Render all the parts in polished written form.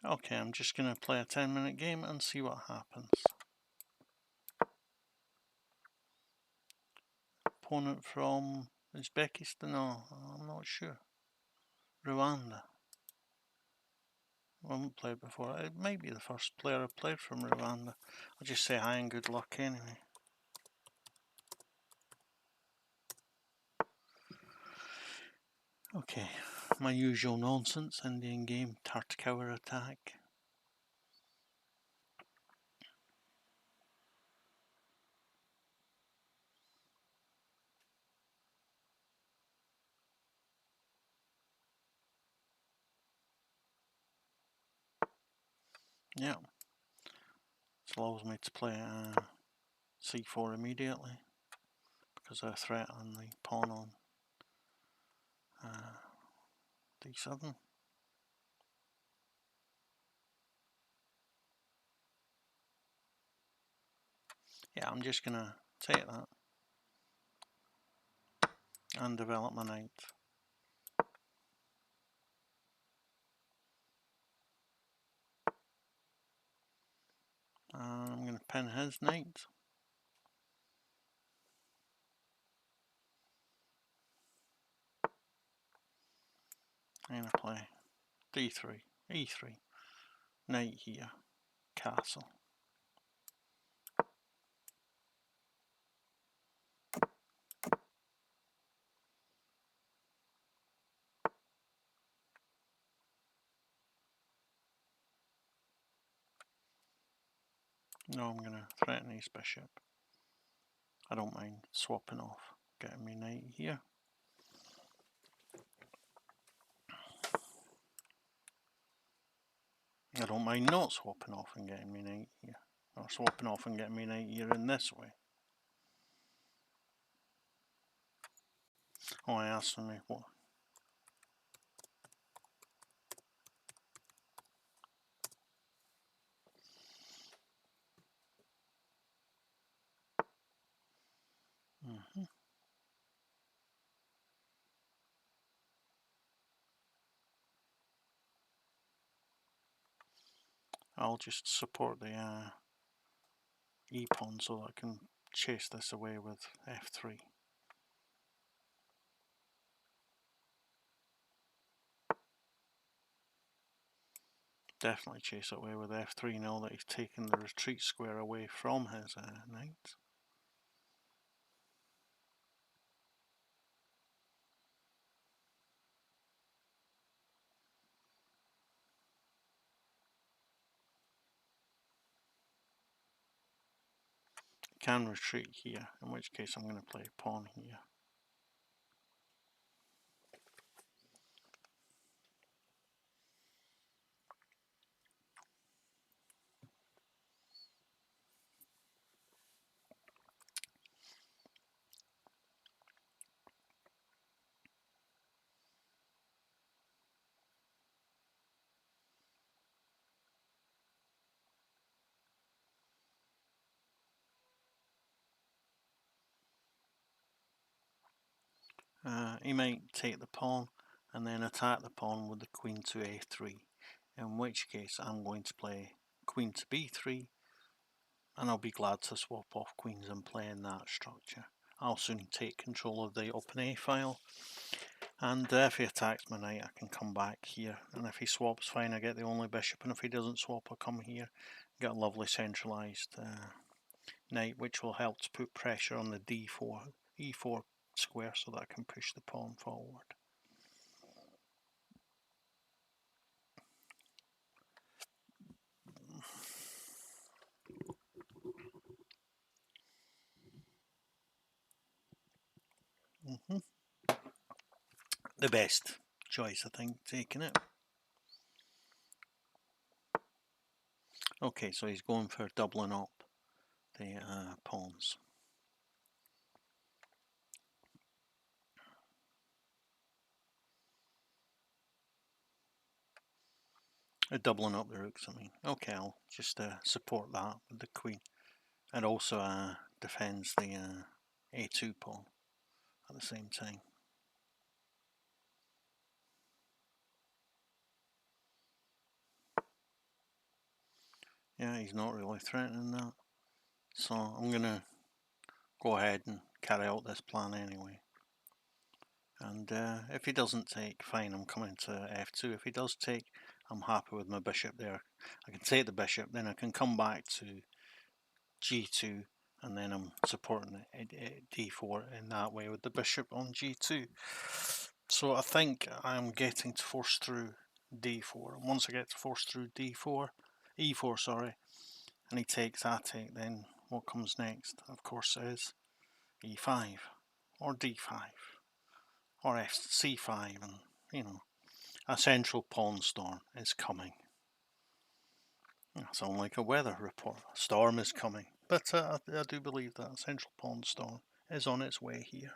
Okay, I'm just going to play a 10-minute game and see what happens. Opponent from Uzbekistan? No, I'm not sure. Rwanda. I haven't played before. It might be the first player I've played from Rwanda. I'll just say hi and good luck anyway. Okay, my usual nonsense, Indian game, Tartakower attack. Yeah, it allows me to play c4 immediately because I threat on the pawn on d7. Yeah, I'm just gonna take that and develop my knight. I'm gonna pin his knight. I'm gonna play d3, e3, knight here, castle. No, I'm gonna threaten his bishop. I don't mind swapping off, getting me knight here. I don't mind not swapping off and getting me knight here, or swapping off and getting me knight here in this way. Oh, I asked me what. I'll just support the e-pawn so that I can chase this away with f3. Definitely chase it away with f3 now that he's taken the retreat square away from his knight. Can retreat here, in which case I'm going to play pawn here. He might take the pawn and then attack the pawn with the queen to a3, in which case I'm going to play queen to b3, and I'll be glad to swap off queens and play in that structure. I'll soon take control of the open A file, and if he attacks my knight I can come back here, and if he swaps fine, I get the only bishop, and if he doesn't swap I come here, get a lovely centralised knight, which will help to put pressure on the e4 square so that I can push the pawn forward. The best choice, I think, taking it. Okay, so he's going for doubling up the pawns. Doubling up the rooks, I mean. Okay, I'll just support that with the queen. It also defends the a2 pawn at the same time. Yeah, he's not really threatening that. So I'm going to go ahead and carry out this plan anyway. And if he doesn't take, fine, I'm coming to f2. If he does take, I'm happy with my bishop there. I can take the bishop, then I can come back to g2, and then I'm supporting d4 in that way with the bishop on g2. So I think I'm getting to force through d4. And once I get to force through e4, sorry, and he takes, I take, then what comes next, of course, is e5 or d5 or c5, and you know, a central pawn storm is coming. I sound like a weather report. A storm is coming, but I do believe that a central pawn storm is on its way here.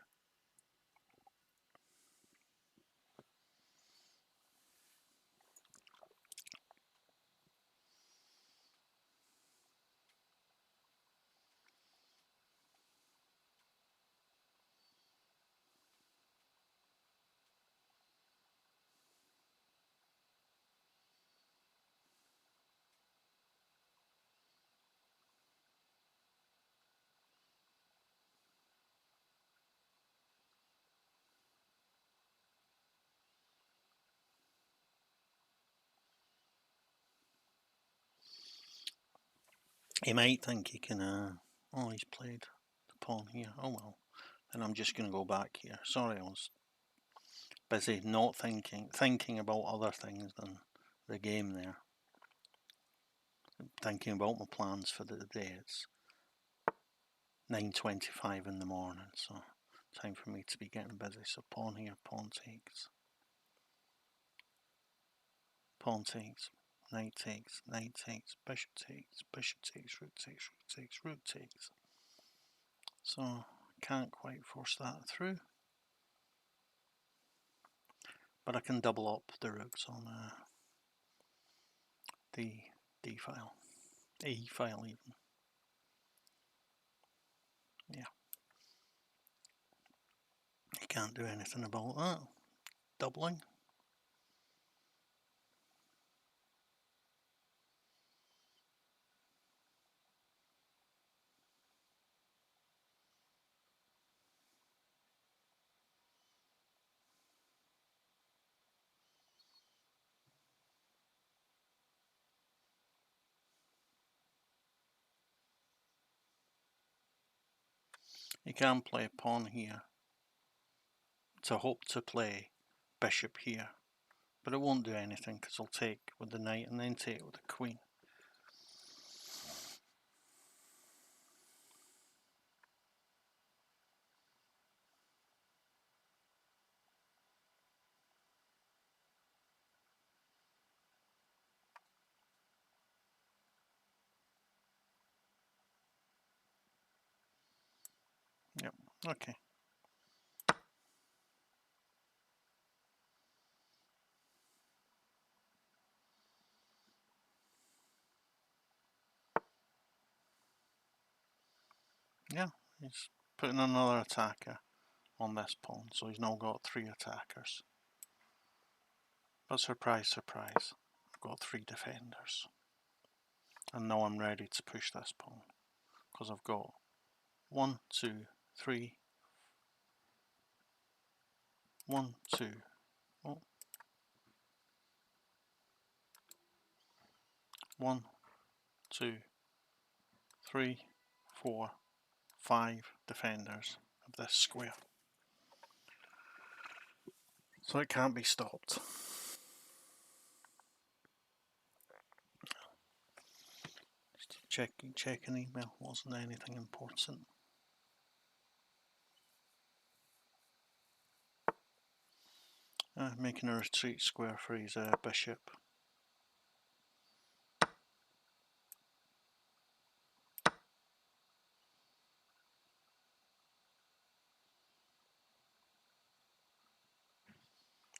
He might think he can, oh, he's played the pawn here. Oh well, then I'm just going to go back here. Sorry, I was busy not thinking about other things than the game there. Thinking about my plans for the day. It's 9:25 in the morning, so time for me to be getting busy. So pawn here, pawn takes, pawn takes, knight takes, knight takes, bishop takes, bishop takes, rook takes, rook takes, rook takes. So can't quite force that through, but I can double up the rooks on the D file, E file even. Yeah, you can't do anything about that. Doubling. You can play pawn here to hope to play bishop here, but it won't do anything because I'll take with the knight and then take with the queen. Yep, okay. Yeah, he's putting another attacker on this pawn, so he's now got 3 attackers. But surprise, surprise, I've got 3 defenders. And now I'm ready to push this pawn, because I've got 1, 2, 3, 1, 2, oh, 1, 2, 3, 4, 5 defenders of this square. So it can't be stopped. Just checking email, wasn't anything important. Making a retreat square for his bishop.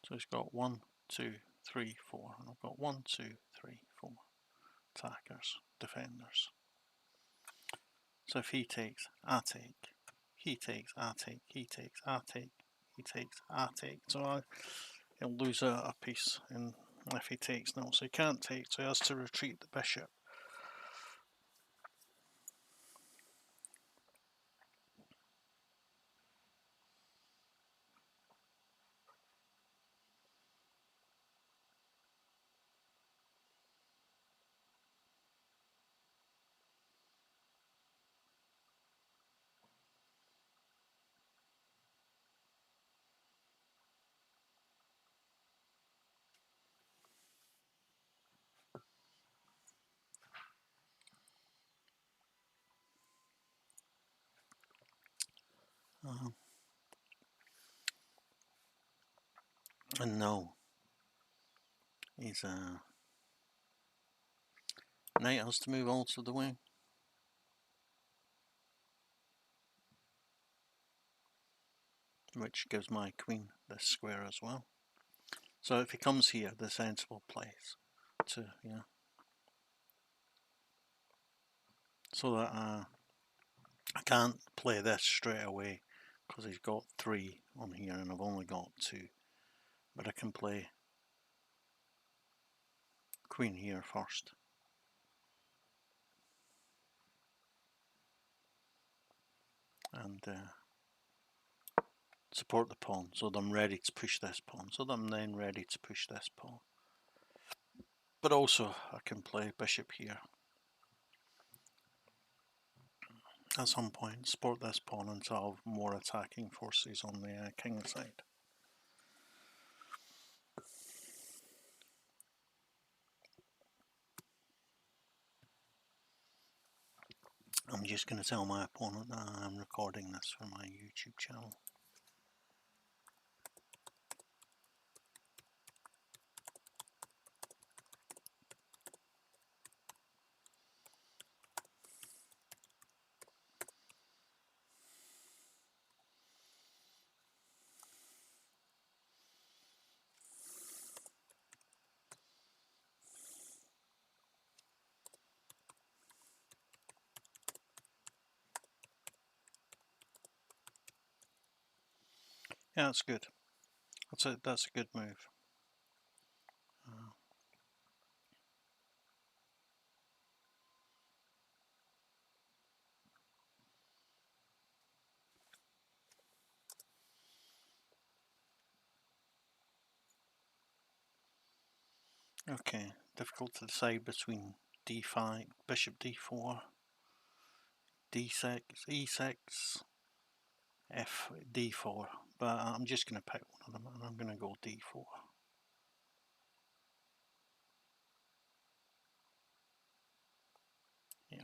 So he's got 1, 2, 3, 4, and I've got 1, 2, 3, 4 attackers, defenders. So if he takes, I take. He takes, I take. He takes, I take. He takes, I take. So he'll lose a piece in if he takes now. So he can't take, so he has to retreat the bishop. And no, he's knight has to move also the way. Which gives my queen this square as well. So if he comes here, the sensible place to, so that I can't play this straight away because he's got 3 on here and I've only got 2. But I can play queen here first. And support the pawn so that I'm ready to push this pawn. So that I'm then ready to push this pawn. But also I can play bishop here at some point, support this pawn until I have more attacking forces on the king side. I'm just going to tell my opponent that I'm recording this for my YouTube channel. Yeah, that's good. That's a good move. Okay, difficult to decide between d5, bishop d4, d6, e6, f d4, but I'm just going to pick one of them and I'm going to go d4. Yeah.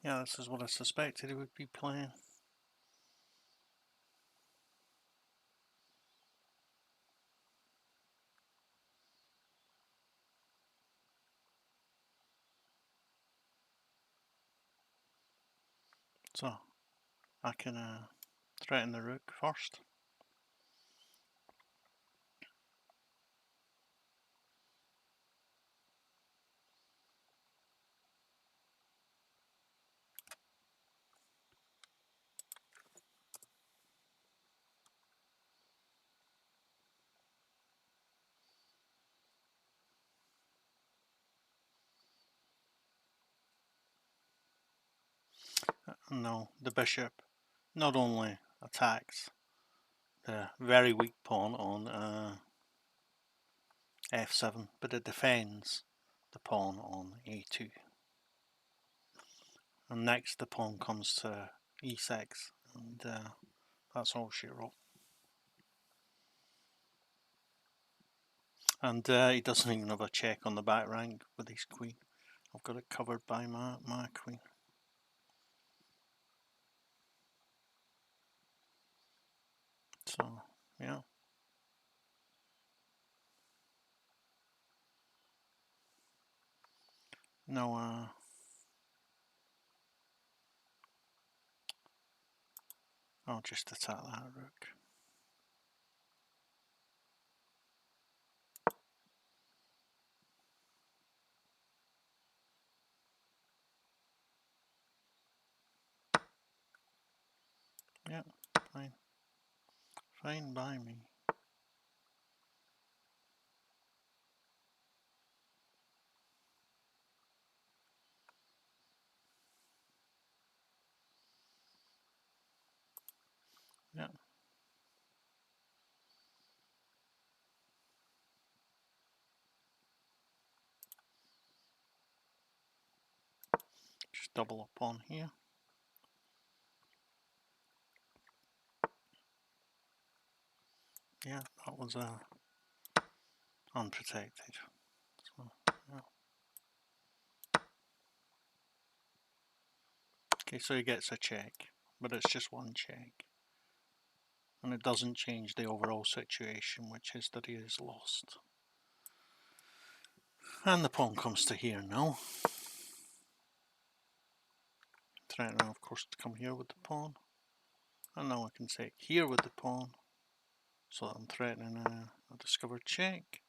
Yeah, this is what I suspected he would be playing. So I can threaten the rook first. No, the bishop not only attacks the very weak pawn on f7, but it defends the pawn on a2. And next the pawn comes to e6, and that's all she wrote. And he doesn't even have a check on the back rank with his queen. I've got it covered by my queen. So, yeah. No, I'll just attack that rook. Yeah, fine. Fine by me. double a pawn here. Yeah, that was unprotected. So, yeah. Okay, so he gets a check, but it's just one check. And it doesn't change the overall situation, which is that he is lost. And the pawn comes to here now. Threatening, of course, to come here with the pawn. And now I can take here with the pawn. So I'm threatening a discovered check.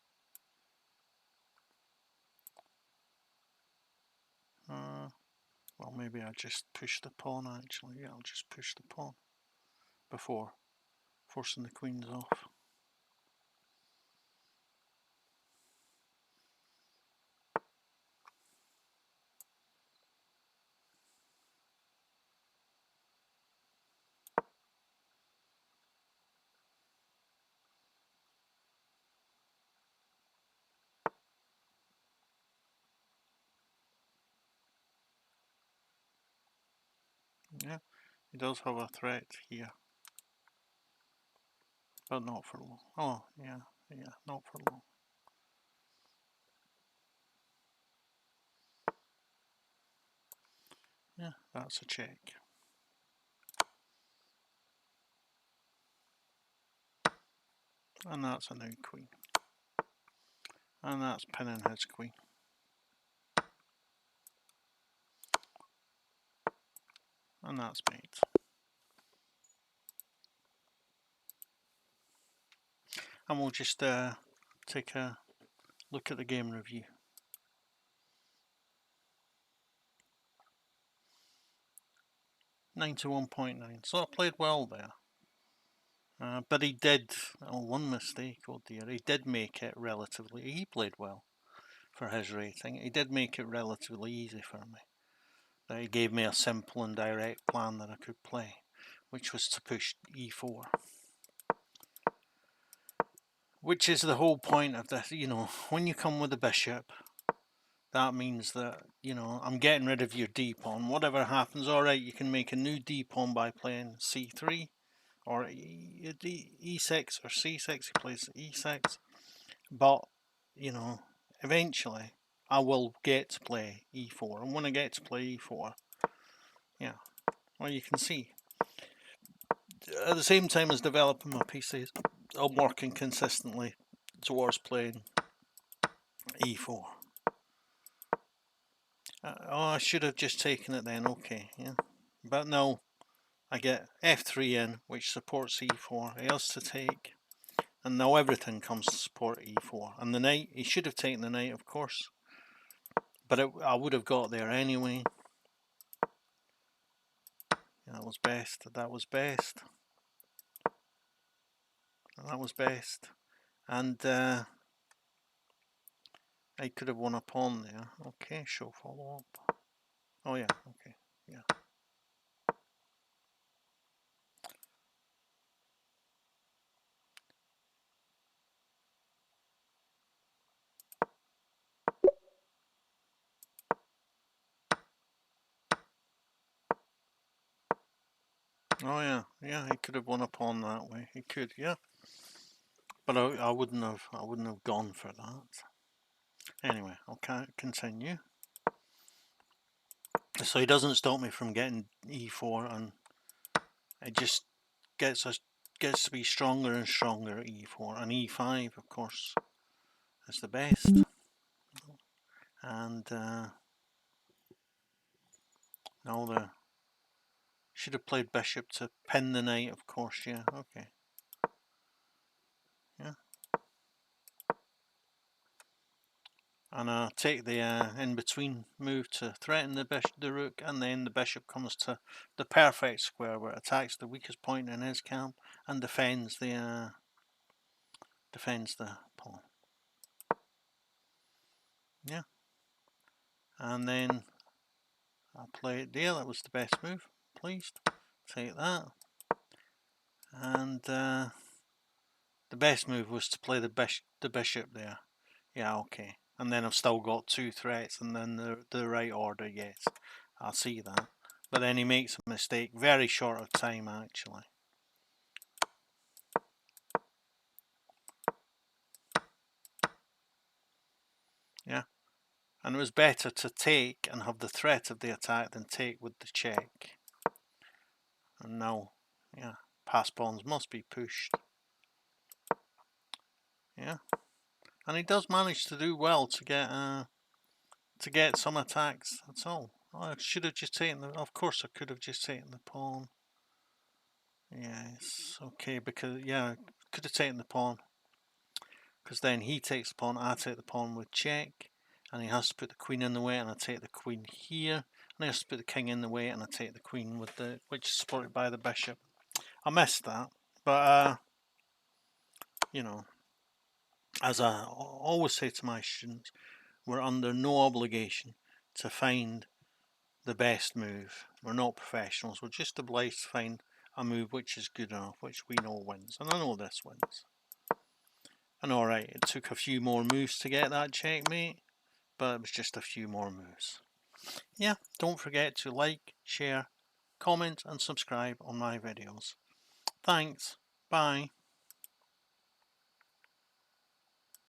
Well, maybe I just push the pawn actually. Yeah, I'll just push the pawn before forcing the queens off. Yeah, he does have a threat here. But not for long. Oh, yeah, not for long. Yeah, that's a check. And that's a new queen. And that's pinning his queen. And that's mate. And we'll just take a look at the game review. 91.9. So I played well there. But he did, one mistake, oh dear, he did make it relatively, he played well for his rating. He did make it relatively easy for me. He gave me a simple and direct plan that I could play, which was to push e4. Which is the whole point of this, you know, when you come with the bishop, that means that, you know, I'm getting rid of your d-pawn. Whatever happens, alright, you can make a new d-pawn by playing c3, or e6 or c6, he plays e6. But, you know, eventually I will get to play e4. And when I get to play e4, yeah, well, you can see, at the same time as developing my pieces, I'm working consistently towards playing e4. Oh, I should have just taken it then, okay, yeah. But no, I get f3 in, which supports e4, he has to take, and now everything comes to support e4. And the knight, he should have taken the knight, of course, but I would have got there anyway. Yeah, that was best, that was best. That was best. And I could have won a pawn there. Okay, show follow up. Oh yeah, okay, yeah. Oh yeah, yeah, he could have won a pawn that way. He could, yeah. But I wouldn't have gone for that. Anyway, I'll continue. So he doesn't stop me from getting e4, and it just gets to be stronger and stronger at e4, and e5, of course, is the best. And now the should have played bishop to pin the knight, of course. Yeah, okay. Yeah. And take the in-between move to threaten the rook, and then the bishop comes to the perfect square where it attacks the weakest point in his camp and defends the pawn. Yeah. And then I play it there. That was the best move. Pleased. Take that. And the best move was to play the bishop there. Yeah, okay. And then I've still got two threats, and then the right order, yes. I see that. But then he makes a mistake very short of time, actually. Yeah. And it was better to take and have the threat of the attack than take with the check. And now, yeah, pass pawns must be pushed. Yeah. And he does manage to do well to get some attacks. That's all. Oh, I should have just taken the. Of course, I could have just taken the pawn. Yes, okay, because yeah, could have taken the pawn. Because then he takes the pawn, I take the pawn with check, and he has to put the queen in the way, and I take the queen here, and he has to put the king in the way, and I take the queen with the, which is supported by the bishop. I missed that, but you know, as I always say to my students, we're under no obligation to find the best move. We're not professionals. We're just obliged to find a move which is good enough, which we know wins. And I know this wins. And alright, it took a few more moves to get that checkmate, but it was just a few more moves. Yeah, don't forget to like, share, comment and subscribe on my videos. Thanks. Bye.